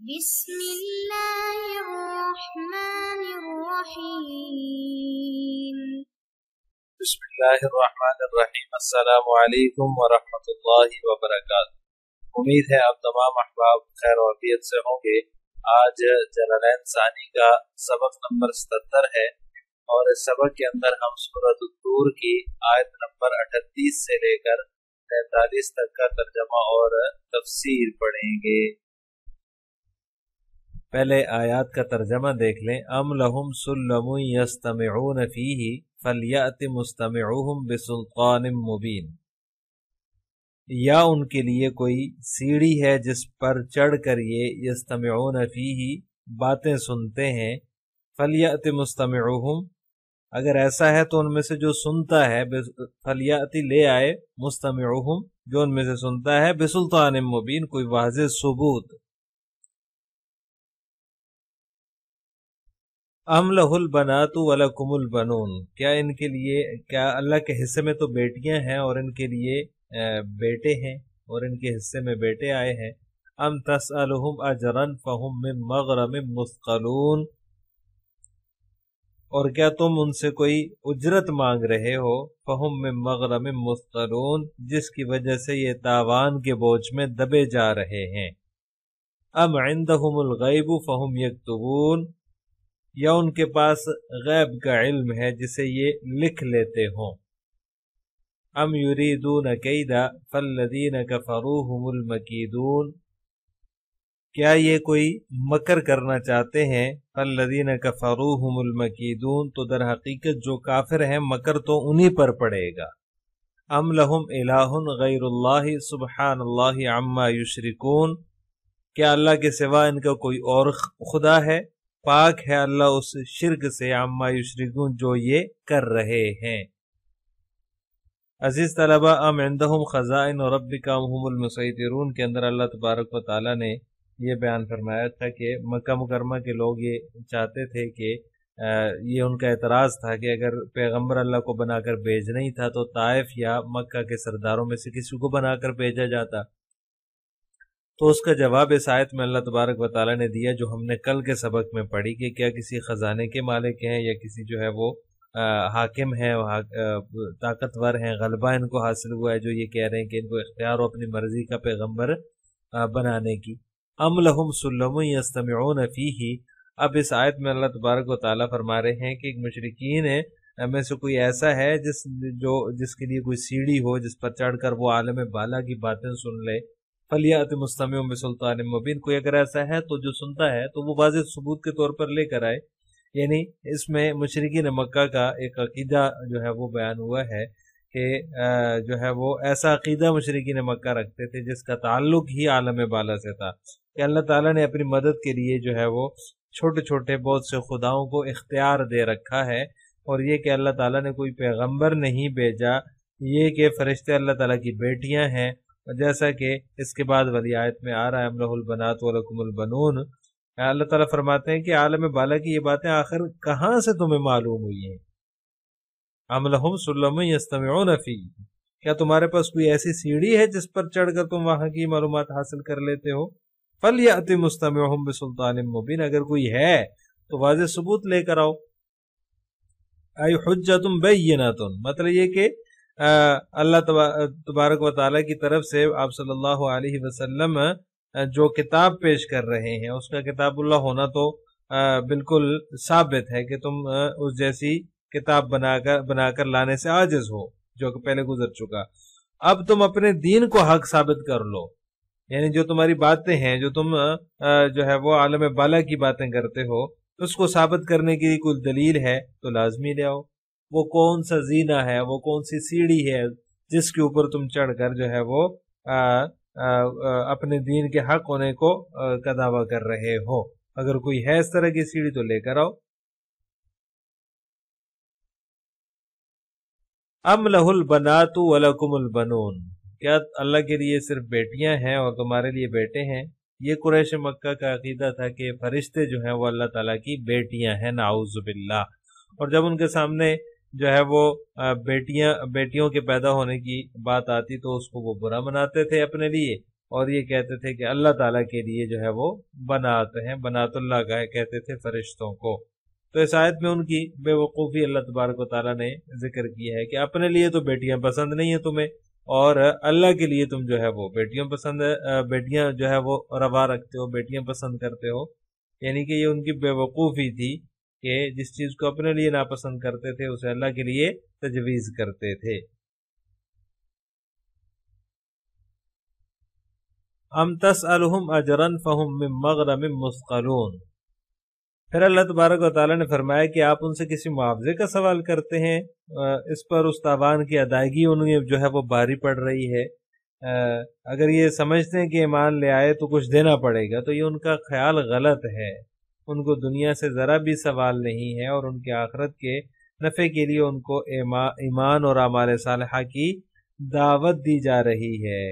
بسم اللہ الرحمن الرحیم بسم اللہ الرحمن الرحیم۔ السلام علیکم ورحمۃ اللہ وبرکاتہ۔ امید ہے آپ تمام احباب خیر و عافیت سے ہوں گے۔ آج جلالین ثانی کا سبق نمبر 77 ہے اور اس سبق کے اندر ہم سورۃ الطور کی آیت نمبر 38 سے لے کر 43 تک کا ترجمہ اور تفسیر پڑھیں گے۔ پہلے آیات کا ترجمہ دیکھ لیں۔ ام لہم سلم یستمعون فیہ فلیأت مستمعوہم بسلطان مبین، یا ان کے لیے کوئی سیڑھی ہے جس پر چڑھ کر یہ یستمعون فیہ باتیں سنتے ہیں۔ فلیأت مستمعوہم، اگر ایسا ہے تو ان میں سے جو سنتا ہے، فلیأت لے آئے، مستمعوہم جو ان میں سے سنتا ہے، بسلطان مبین کوئی واضح ثبوت۔ ام لہ البنات ولکم البنون، کیا ان کے لیے، کیا اللہ کے حصے میں تو بیٹیاں ہیں اور ان کے لیے بیٹے ہیں اور ان کے حصے میں بیٹے آئے ہیں۔ ام تسألہم اجرا فہم من مغرم مثقلون، اور کیا تم ان سے کوئی اجرت مانگ رہے ہو، فہم من مغرم مثقلون، جس کی وجہ سے یہ تاوان کے بوجھ میں دبے جا رہے ہیں۔ ام عندہم الغیب فہم یکتبون، یا ان کے پاس غیب کا علم ہے جسے یہ لکھ لیتے ہوں۔ ام یریدون کیدا فالذین کفروا هم المکیدون، کیا یہ کوئی مکر کرنا چاہتے ہیں، فالذین کفروا هم المکیدون، تو در حقیقت جو کافر ہیں مکر تو انہی پر پڑے گا۔ ام لہم الہ غیر اللہ سبحان اللہ عما یشرکون، کیا اللہ کے سوا ان کا کوئی اور خدا ہے، پاک ہے اللہ اس شرک سے، عما یشرکون جو یہ کر رہے ہیں۔ عزیز طلبہ، ام عندہم خزائن ربک ام هم المسیطرون کے اندر اللہ تبارک و تعالیٰ نے یہ بیان فرمایا تھا کہ مکہ مکرمہ کے لوگ یہ چاہتے تھے کہ یہ ان کا اعتراض تھا کہ اگر پیغمبر اللہ کو بنا کر بھیجنا ہی تھا تو طائف یا مکہ کے سرداروں میں سے کسی کو بنا کر بھیجا جاتا۔ تو اس کا جواب اس آیت میں اللہ تبارک و تعالیٰ نے دیا جو ہم نے کل کے سبق میں پڑھی کہ کیا کسی خزانے کے مالک ہیں یا کسی جو ہے وہ حاکم ہیں، طاقتور ہیں، غلبہ ان کو حاصل ہوا ہے جو یہ کہہ رہے ہیں کہ ان کو اختیار ہو اپنی مرضی کا پیغمبر بنانے کی۔ ام لہم سلم یستمعون فیہ، اب اس آیت میں اللہ تبارک و تعالیٰ فرما رہے ہیں کہ ایک مشرکین میں سے کوئی ایسا ہے جس کے لیے کوئی سیڑھی ہو جس پر چڑھ کر وہ عالم بالا کی باتیں سن لے۔ فلیأت مستمع بسلطان مبین، کوئی اگر ایسا ہے تو جو سنتا ہے تو وہ واضح ثبوت کے طور پر لے کر آئے۔ یعنی اس میں مشرکین مکہ کا ایک عقیدہ جو ہے وہ بیان ہوا ہے کہ جو ہے وہ ایسا عقیدہ مشرکین مکہ رکھتے تھے جس کا تعلق ہی عالم بالا سے تھا کہ اللہ تعالیٰ نے اپنی مدد کے لیے جو ہے وہ چھوٹے چھوٹے بہت سے خداؤں کو اختیار دے رکھا ہے، اور یہ کہ اللہ تعالیٰ نے کوئی پیغمبر نہیں بھیجا، یہ کہ فرشتے اللہ تعالیٰ کی بیٹیاں ہیں، جیسا کہ اس کے بعد والی آیت میں آ رہا ہے ام لہ البنات ولکم البنون۔ اللہ تعالیٰ فرماتے ہیں کہ عالم بالا کی یہ باتیں آخر کہاں سے تمہیں معلوم ہوئی ہیں؟ ام لہم سلم یستمعون فیہ، کیا تمہارے پاس کوئی ایسی سیڑھی ہے جس پر چڑھ کر تم وہاں کی معلومات حاصل کر لیتے ہو؟ فلیأت مستمعہم بسلطان مبین، اگر کوئی ہے تو واضح ثبوت لے کر آؤ۔ ای حجت بینۃ، مطلب یہ کہ اللہ تبارک و تعالیٰ کی طرف سے آپ صلی اللہ علیہ وسلم جو کتاب پیش کر رہے ہیں اس کا کتاب اللہ ہونا تو بالکل ثابت ہے کہ تم اس جیسی کتاب بنا کر لانے سے عاجز ہو جو کہ پہلے گزر چکا۔ اب تم اپنے دین کو حق ثابت کر لو، یعنی جو تمہاری باتیں ہیں، جو تم جو ہے وہ عالم بالا کی باتیں کرتے ہو، اس کو ثابت کرنے کی کوئی دلیل ہے تو لازمی لے آؤ۔ وہ کون سا زینہ ہے، وہ کون سی سیڑھی ہے جس کے اوپر تم چڑھ کر جو ہے وہ اپنے دین کے حق ہونے کو کا دعویٰ کر رہے ہو؟ اگر کوئی ہے اس طرح کی سیڑھی تو لے کر آؤ۔ ام لہ البنات ولکم البنون، کیا اللہ کے لیے صرف بیٹیاں ہیں اور تمہارے لیے بیٹے ہیں؟ یہ قریش مکہ کا عقیدہ تھا کہ فرشتے جو ہیں وہ اللہ تعالیٰ کی بیٹیاں ہیں، نعوذ باللہ، اور جب ان کے سامنے جو ہے وہ بیٹیوں کے پیدا ہونے کی بات آتی تو اس کو وہ برا مناتے تھے اپنے لیے، اور یہ کہتے تھے کہ اللہ تعالیٰ کے لیے جو ہے وہ بنات ہیں، بنات اللہ کا کہتے تھے فرشتوں کو۔ تو اس آیت میں ان کی بے وقوفی اللہ تبارک و تعالیٰ نے ذکر کیا ہے کہ اپنے لیے تو بیٹیاں پسند نہیں ہیں تمہیں، اور اللہ کے لیے تم جو ہے وہ بیٹیاں جو ہے وہ روا رکھتے ہو، بیٹیاں پسند کرتے ہو۔ یعنی کہ یہ ان کی بے وقوفی تھی کہ جس چیز کو اپنے لیے ناپسند کرتے تھے اسے اللہ کے لیے تجویز کرتے تھے۔ ام تسألہم اجرا فہم من مغرم مثقلون، پھر اللہ تبارک و تعالیٰ نے فرمایا کہ آپ ان سے کسی معاوضے کا سوال کرتے ہیں، اس پر اس تاوان کی ادائیگی انہیں جو ہے وہ بھاری پڑ رہی ہے۔ اگر یہ سمجھتے ہیں کہ ایمان لے آئے تو کچھ دینا پڑے گا تو یہ ان کا خیال غلط ہے۔ ان کو دنیا سے ذرا بھی سوال نہیں ہے، اور ان کے آخرت کے نفع کے لیے ان کو ایمان اور اعمال صالحہ کی دعوت دی جا رہی ہے۔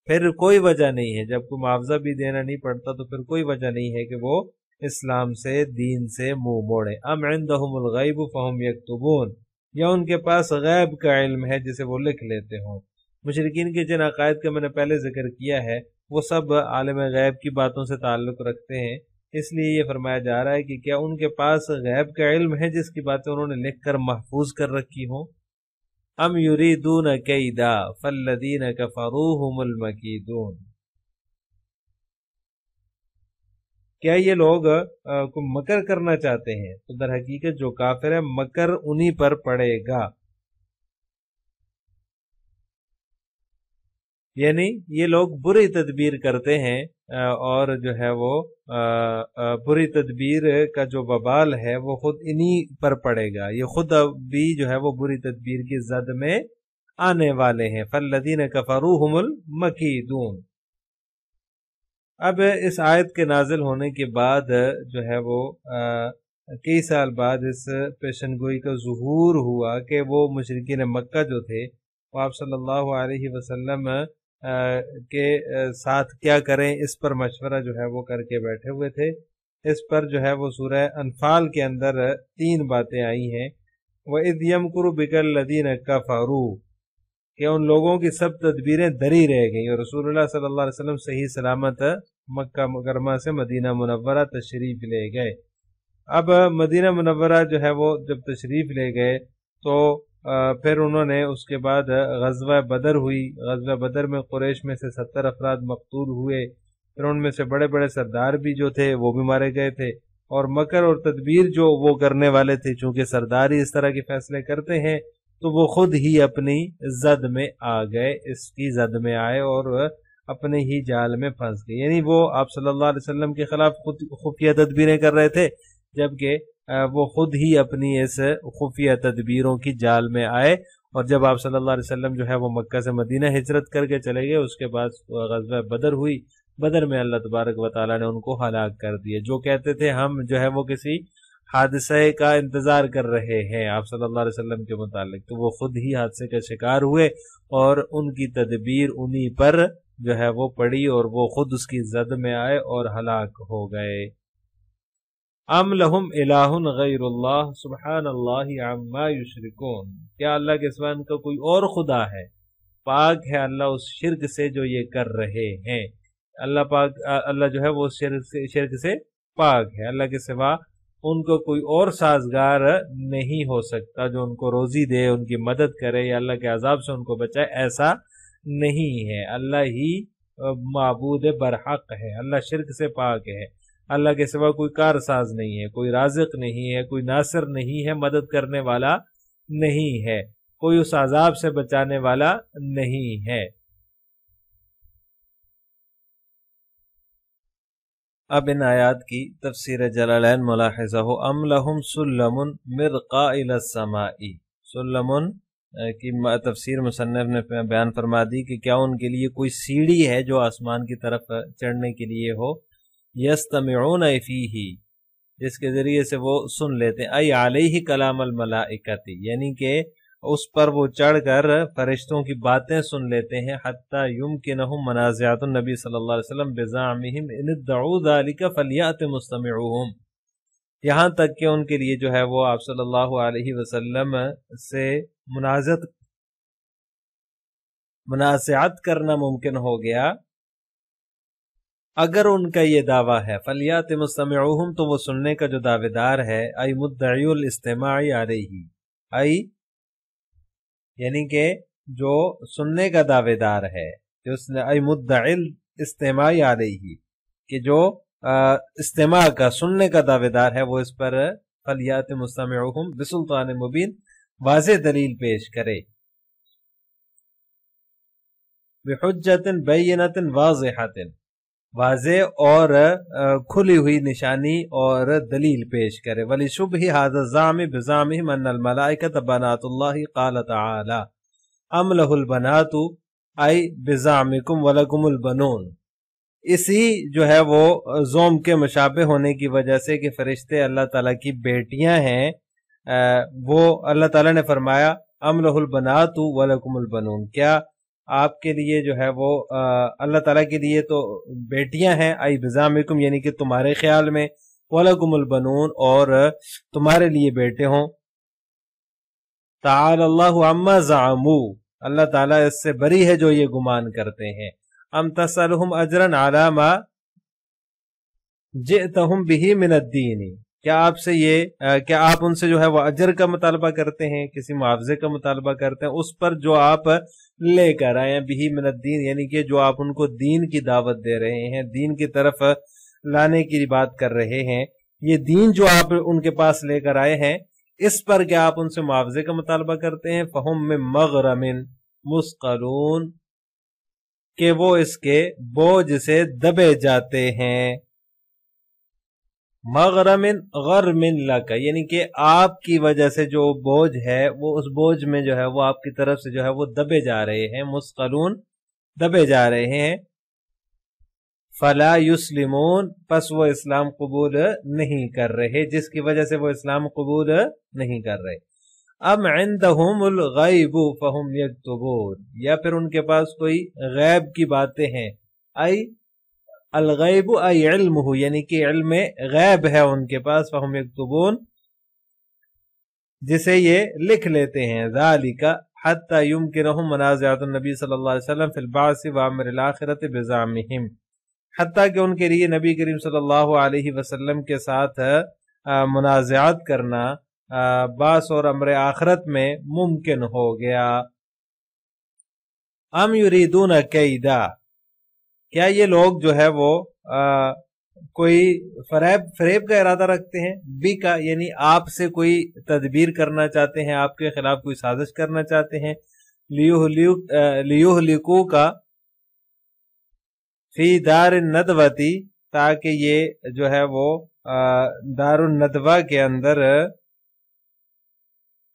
پھر کوئی وجہ نہیں ہے، جب کوئی معاوضہ بھی دینا نہیں پڑتا تو پھر کوئی وجہ نہیں ہے کہ وہ اسلام سے، دین سے منہ موڑے۔ ام عندہم الغیب فہم یکتبون، یا ان کے پاس غیب کا علم ہے جسے وہ لکھ لیتے ہوں۔ مشرکین کے جن عقائد کا میں نے پہلے ذکر کیا ہے وہ سب عالم غیب کی باتوں سے تعلق رکھتے ہیں، اس لیے یہ فرمایا جا رہا ہے کہ کیا ان کے پاس غیب کا علم ہے جس کی باتیں انہوں نے لکھ کر محفوظ کر رکھی ہوں۔ ام یریدون کیدا فالذین کفروا هم المکیدون، کیا یہ لوگ کو مکر کرنا چاہتے ہیں؟ تو در حقیقت جو کافر ہے مکر انہی پر پڑے گا، یعنی یہ لوگ بری تدبیر کرتے ہیں، اور جو ہے وہ بری تدبیر کا جو وبال ہے وہ خود انہی پر پڑے گا، یہ خود بھی جو ہے وہ بری تدبیر کی زد میں آنے والے ہیں۔ فالذین کفروا هم المکیدون۔ اب اس آیت کے نازل ہونے کے بعد جو ہے وہ کئی سال بعد اس پیشن گوئی کا ظہور ہوا کہ وہ مشرکین مکہ جو تھے وہ آپ صلی اللہ علیہ وسلم کے ساتھ کیا کریں اس پر مشورہ جو ہے وہ کر کے بیٹھے ہوئے تھے۔ اس پر جو ہے وہ سورہ انفال کے اندر 3 باتیں آئی ہیں۔ وَإِذْ يَمْكُرُ بِكَ الَّذِينَ كَفَرُوا، کہ ان لوگوں کی سب تدبیریں دری رہ گئیں اور رسول اللہ صلی اللہ علیہ وسلم صحیح سلامت مکہ مکرمہ سے مدینہ منورہ تشریف لے گئے۔ اب مدینہ منورہ جو ہے وہ جب تشریف لے گئے تو پھر انہوں نے اس کے بعد غزوہ بدر ہوئی۔ غزوہ بدر میں قریش میں سے 70 افراد مقتول ہوئے، پھر ان میں سے بڑے بڑے سردار بھی جو تھے وہ بھی مارے گئے تھے، اور مکر اور تدبیر جو وہ کرنے والے تھے چونکہ سردار ہی اس طرح کے فیصلے کرتے ہیں تو وہ خود ہی اپنی زد میں آ گئے، اس کی زد میں آئے اور اپنے ہی جال میں پھنس گئے۔ یعنی وہ آپ صلی اللہ علیہ وسلم کے خلاف خفیہ تدبیریں کر رہے تھے، جبکہ وہ خود ہی اپنی اس خفیہ تدبیروں کی جال میں آئے، اور جب آپ صلی اللہ علیہ وسلم جو ہے وہ مکہ سے مدینہ ہجرت کر کے چلے گئے اس کے بعد غزوہ بدر ہوئی۔ بدر میں اللہ تبارک و تعالیٰ نے ان کو ہلاک کر دیا۔ جو کہتے تھے ہم جو ہے وہ کسی حادثے کا انتظار کر رہے ہیں آپ صلی اللہ علیہ وسلم کے متعلق، تو وہ خود ہی حادثے کا شکار ہوئے اور ان کی تدبیر انہی پر جو ہے وہ پڑی اور وہ خود اس کی زد میں آئے اور ہلاک ہو گئے۔ ام لہم الہ غیر اللہ سبحان اللہ عما یشرکون، کیا اللہ کے سوا ان کا کوئی اور خدا ہے؟ پاک ہے اللہ اس شرک سے جو یہ کر رہے ہیں۔ اللہ جو ہے وہ شرک سے پاک ہے، اللہ کے سوا ان کو کوئی اور سازگار نہیں ہو سکتا جو ان کو روزی دے، ان کی مدد کرے یا اللہ کے عذاب سے ان کو بچائے، ایسا نہیں ہے۔ اللہ ہی معبود برحق ہے، اللہ شرک سے پاک ہے، اللہ کے سوا کوئی کارساز نہیں ہے، کوئی رازق نہیں ہے، کوئی ناصر نہیں ہے، مدد کرنے والا نہیں ہے، کوئی اس عذاب سے بچانے والا نہیں ہے۔ اب ان آیات کی تفسیر جلالین ملاحظہ ہو۔ ام لہم سلم مرقا الی السماء، سلم کی تفسیر مصنف نے بیان فرما دی کہ کیا ان کے لیے کوئی سیڑھی ہے جو آسمان کی طرف چڑھنے کے لیے ہو، یستمعون فیہ، جس کے ذریعے سے وہ سن لیتے ہیں، ای علیہ کلام الملائکۃ، یعنی کہ اس پر وہ چڑھ کر فرشتوں کی باتیں سن لیتے ہیں، حتی یمکنہم منازعۃ النبی صلی اللہ علیہ وسلم بزعمہم ان ادعوا ذلک فلیأت مستمعوہم، یہاں تک کہ ان کے لیے جو ہے وہ آپ صلی اللہ علیہ وسلم سے منازعت کرنا ممکن ہو گیا اگر ان کا یہ دعویٰ ہے فلیات مستمعوہم تو وہ سننے کا جو دعوے دار ہے ای مدعی الاستماع علیہ ای یعنی کہ جو سننے کا دعوے دار ہے ای مدعی الاستماع علیہ کہ جو استماع کا سننے کا دعوے دار ہے وہ اس پر فلیات مستمعوہم بسلطان مبین واضح دلیل پیش کرے بحجت بینت واضحت واضح اور کھلی ہوئی نشانی اور دلیل پیش کرے وَلِشُبْهِ هَذَا الزَّعْمِ بِزَعْمِهِمْ أَنَّ الْمَلَائِكَةَ بَنَاتُ اللَّهِ قَالَ تَعَالَى أَمْ لَهُ الْبَنَاتُ أَيْ بِزَعْمِكُمْ وَلَكُمُ الْبَنُونَ اسی جو ہے وہ زوم کے مشابہ ہونے کی وجہ سے کہ فرشتے اللہ تعالیٰ کی بیٹیاں ہیں، وہ اللہ تعالیٰ نے فرمایا ام لہ البنات ولکم البنون، کیا آپ کے لیے جو ہے وہ اللہ تعالیٰ کے لیے تو بیٹیاں ہیں، ای بزعمکم یعنی کہ تمہارے خیال میں، ولکم البنون اور تمہارے لیے بیٹے ہوں۔ تعالی اللہ عما زعموا، اللہ تعالیٰ اس سے بری ہے جو یہ گمان کرتے ہیں۔ ام تسألہم اجرا علی ما جئتہم بہ من الدین، کیا آپ ان سے جو ہے وہ اجر کا مطالبہ کرتے ہیں، کسی معاوضے کا مطالبہ کرتے ہیں اس پر جو آپ لے کر آئے ہیں، بہ من الدین یعنی کہ جو آپ ان کو دین کی دعوت دے رہے ہیں، دین کی طرف لانے کی بات کر رہے ہیں، یہ دین جو آپ ان کے پاس لے کر آئے ہیں اس پر کیا آپ ان سے معاوضے کا مطالبہ کرتے ہیں؟ فہم من مغرم مثقلون، کہ وہ اس کے بوجھ سے دبے جاتے ہیں۔ مغرم غرم لک یعنی کہ آپ کی وجہ سے جو بوجھ ہے وہ اس بوجھ میں جو ہے وہ آپ کی طرف سے جو ہے وہ دبے جا رہے ہیں، مثقلون دبے جا رہے ہیں۔ فلا یسلمون، پس وہ اسلام قبول نہیں کر رہے، جس کی وجہ سے وہ اسلام قبول نہیں کر رہے۔ ام عندہم الغیب فہم یکتبون، یا پھر ان کے پاس کوئی غیب کی باتیں ہیں، ای الغیب ای علمہ یعنی کہ علم غیب ہے ان کے پاس، فہم یکتبون جسے یہ لکھ لیتے ہیں۔ ذالک حتی یمکنہم منازعۃ النبی صلی اللہ علیہ وسلم فی البعث وامر الآخرۃ بزعمہم، حتیٰ کہ ان کے لیے نبی کریم صلی اللہ علیہ وسلم کے ساتھ منازعات کرنا بعث اور امر آخرت میں ممکن ہو گیا۔ ام یریدون کیدا، کیا یہ لوگ جو ہے وہ کوئی فریب کا ارادہ رکھتے ہیں؟ بی کا یعنی آپ سے کوئی تدبیر کرنا چاہتے ہیں، آپ کے خلاف کوئی سازش کرنا چاہتے ہیں۔ لیہلکو کا فی دار الندوتی، تاکہ یہ جو ہے وہ دار الندوہ کے اندر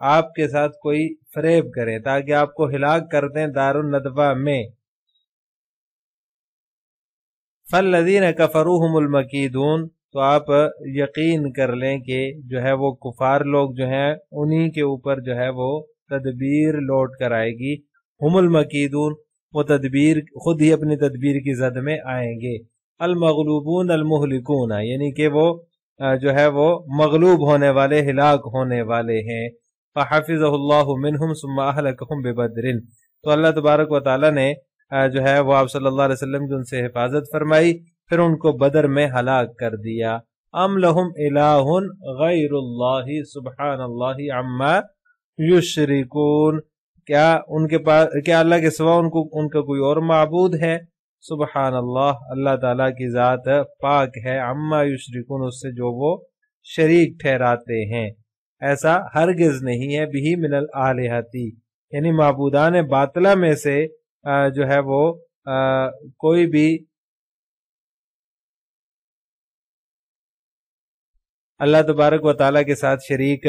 آپ کے ساتھ کوئی فریب کریں، تاکہ آپ کو ہلاک کر دیں دار الندوہ میں۔ فالذین کفروا هم المکیدون، تو آپ یقین کر لیں کہ جو ہے وہ کفار لوگ جو ہیں انہی کے اوپر جو ہے وہ تدبیر لوٹ کر آئے گی۔ ہم المکیدون، وہ تدبیر خود ہی اپنی تدبیر کی زد میں آئیں گے۔ المغلوبون المہلکون، یعنی کہ وہ جو ہے وہ مغلوب ہونے والے، ہلاک ہونے والے ہیں۔ فحفظہ اللہ منہم ثم اہلکہم ببدر، تو اللہ تبارک و تعالی نے جو ہے وہ آپ صلی اللہ علیہ وسلم کی ان سے حفاظت فرمائی، پھر ان کو بدر میں ہلاک کر دیا۔ ام لہم الہ غیر اللہ سبحان اللہ عما یشرکون، کیا ان کے پاس، کیا اللہ کے سوا ان کا کوئی اور معبود ہے؟ سبحان اللہ، اللہ تعالیٰ کی ذات پاک ہے، عما یشرکون اس سے جو وہ شریک ٹھہراتے ہیں، ایسا ہرگز نہیں ہے۔ بہ من الآلہتی، یعنی معبودان باطلہ میں سے جو ہے وہ کوئی بھی اللہ تبارک و تعالیٰ کے ساتھ شریک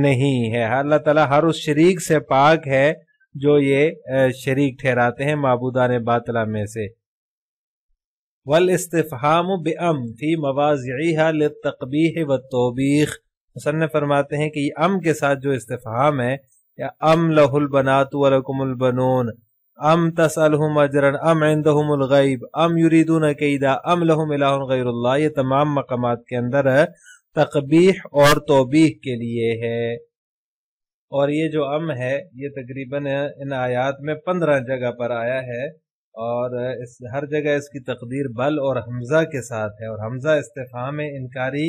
نہیں ہے۔ اللہ تعالیٰ ہر اس شریک سے پاک ہے جو یہ شریک ٹھہراتے ہیں معبودان باطلہ میں سے۔ والاستفہام بأم فی مواضعها للتقبیح والتوبیخ، مصنف فرماتے ہیں کہ یہ ام کے ساتھ جو استفہام ہے، یا ام لہ البنات ولکم البنون، ام تسألہم اجرا، ام عندہم الغیب، ام یریدون کیدا، ام لہم الہ غیر اللہ، یہ تمام مقامات کے اندر تقبیح اور توبیخ کے لیے ہے۔ اور یہ جو ام ہے یہ تقریباً ان آیات میں 15 جگہ پر آیا ہے، اور ہر جگہ اس کی تقدیر بل اور حمزہ کے ساتھ ہے، اور حمزہ استفہام انکاری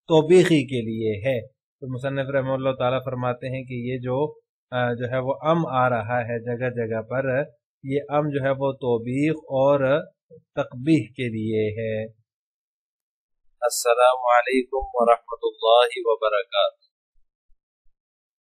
توبیخی کے لیے ہے۔ تو مصنف رحمہ اللہ تعالیٰ فرماتے ہیں کہ یہ جو ہے وہ ام آ رہا ہے جگہ جگہ پر، یہ ام جو ہے وہ توبیخ اور تقبیح کے لیے ہے۔ السلام علیکم ورحمۃ اللہ وبرکاتہ۔